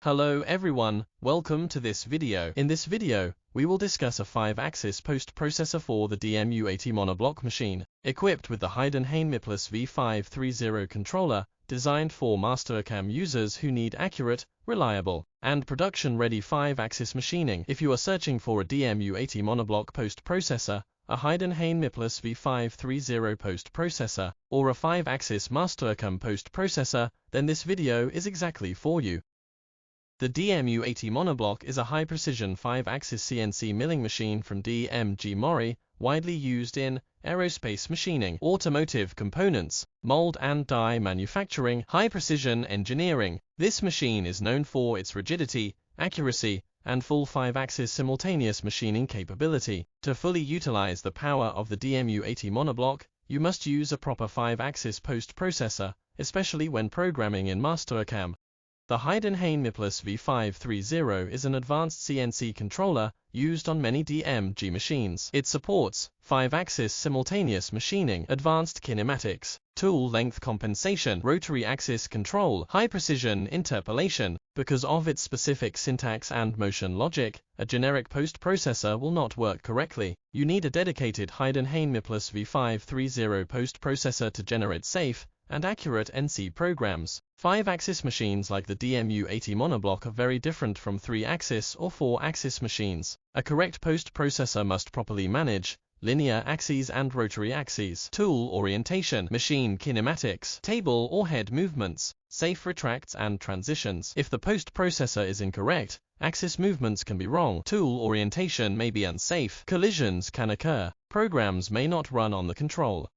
Hello everyone, welcome to this video. In this video, we will discuss a 5-axis post-processor for the DMU 80 monoblock machine, equipped with the Heidenhain MillPlus V530 controller, designed for Mastercam users who need accurate, reliable, and production-ready 5-axis machining. If you are searching for a DMU 80 monoblock post-processor, a Heidenhain MillPlus V530 post-processor, or a 5-axis Mastercam post-processor, then this video is exactly for you. The DMU 80 monoblock is a high-precision 5-axis CNC milling machine from DMU, widely used in aerospace machining, automotive components, mold and die manufacturing, high-precision engineering. This machine is known for its rigidity, accuracy, and full 5-axis simultaneous machining capability. To fully utilize the power of the DMU 80 monoblock, you must use a proper 5-axis post-processor, especially when programming in Mastercam. The Heidenhain MillPlus V530 is an advanced CNC controller used on many DMU machines. It supports 5-axis simultaneous machining, advanced kinematics, tool length compensation, rotary axis control, high-precision interpolation. Because of its specific syntax and motion logic, a generic post-processor will not work correctly. You need a dedicated Heidenhain MillPlus V530 post-processor to generate safe and accurate NC programs. 5-axis machines like the DMU 80 monoblock are very different from 3-axis or 4-axis machines. A correct post-processor must properly manage linear axes and rotary axes, tool orientation, machine kinematics, table or head movements, safe retracts and transitions. If the post-processor is incorrect, axis movements can be wrong, tool orientation may be unsafe, collisions can occur, programs may not run on the control.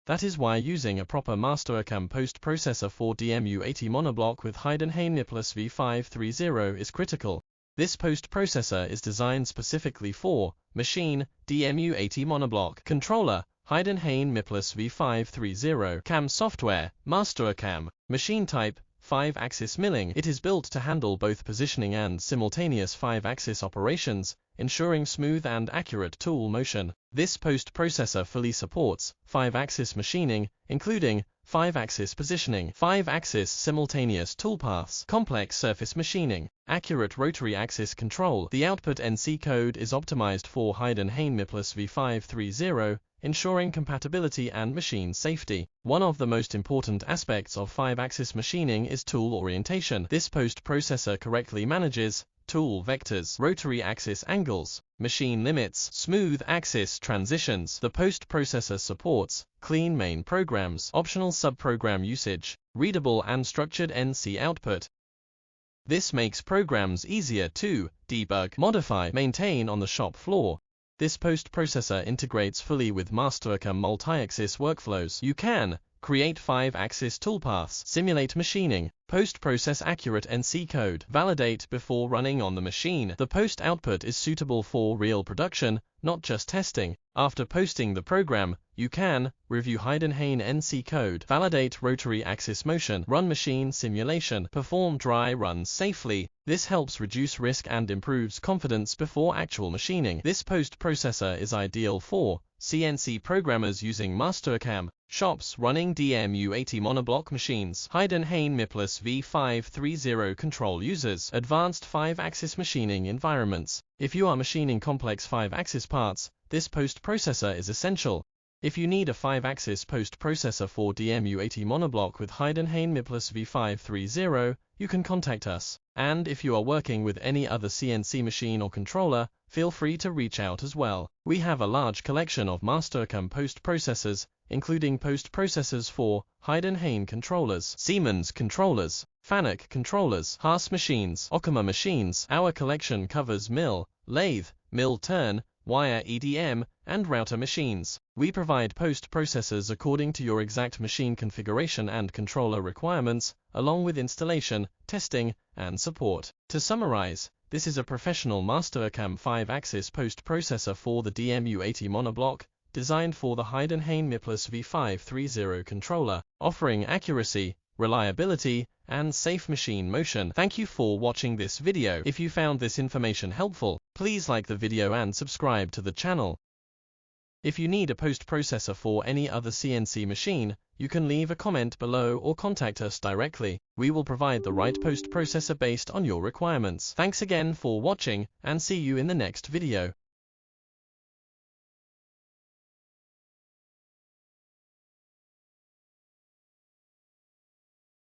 That is why using a proper Mastercam post-processor for DMU 80 monoblock with Heidenhain MillPlus V530 is critical. This post-processor is designed specifically for machine, DMU 80 monoblock, controller, Heidenhain MillPlus V530, CAM software, Mastercam, machine type, 5-axis milling. It is built to handle both positioning and simultaneous 5-axis operations, ensuring smooth and accurate tool motion. This post-processor fully supports 5-axis machining, including 5-axis positioning, 5-axis simultaneous toolpaths, complex surface machining, accurate rotary axis control. The output NC code is optimized for Heidenhain MillPlus V530, ensuring compatibility and machine safety. One of the most important aspects of 5-axis machining is tool orientation. This post-processor correctly manages tool vectors, rotary axis angles, machine limits, smooth axis transitions. The post-processor supports clean main programs, optional subprogram usage, readable and structured NC output. This makes programs easier to debug, modify, maintain on the shop floor. This post-processor integrates fully with Mastercam multi-axis workflows. You can create 5-axis toolpaths, simulate machining, post-process accurate NC code, validate before running on the machine. The post output is suitable for real production, not just testing. After posting the program, you can review Heidenhain NC code, validate rotary axis motion, run machine simulation, perform dry runs safely. This helps reduce risk and improves confidence before actual machining. This post-processor is ideal for CNC programmers using Mastercam, shops running DMU 80 monoblock machines, Heidenhain MillPlus V530 control users, advanced 5-axis machining environments. If you are machining complex 5-axis parts, this post-processor is essential. If you need a 5-axis post-processor for DMU 80 monoblock with Heidenhain MillPlus V530, you can contact us. And if you are working with any other CNC machine or controller, feel free to reach out as well. We have a large collection of Mastercam post-processors, including post-processors for Heidenhain controllers, Siemens controllers, Fanuc controllers, Haas machines, Okuma machines. Our collection covers mill, lathe, mill turn, wire EDM, and router machines. We provide post-processors according to your exact machine configuration and controller requirements, along with installation, testing, and support. To summarize, this is a professional Mastercam 5-axis post-processor for the DMU 80 monoblock, designed for the Heidenhain MillPlus V530 controller, offering accuracy, reliability, and safe machine motion. Thank you for watching this video. If you found this information helpful, please like the video and subscribe to the channel. If you need a post-processor for any other CNC machine, you can leave a comment below or contact us directly. We will provide the right post processor based on your requirements. Thanks again for watching, and see you in the next video.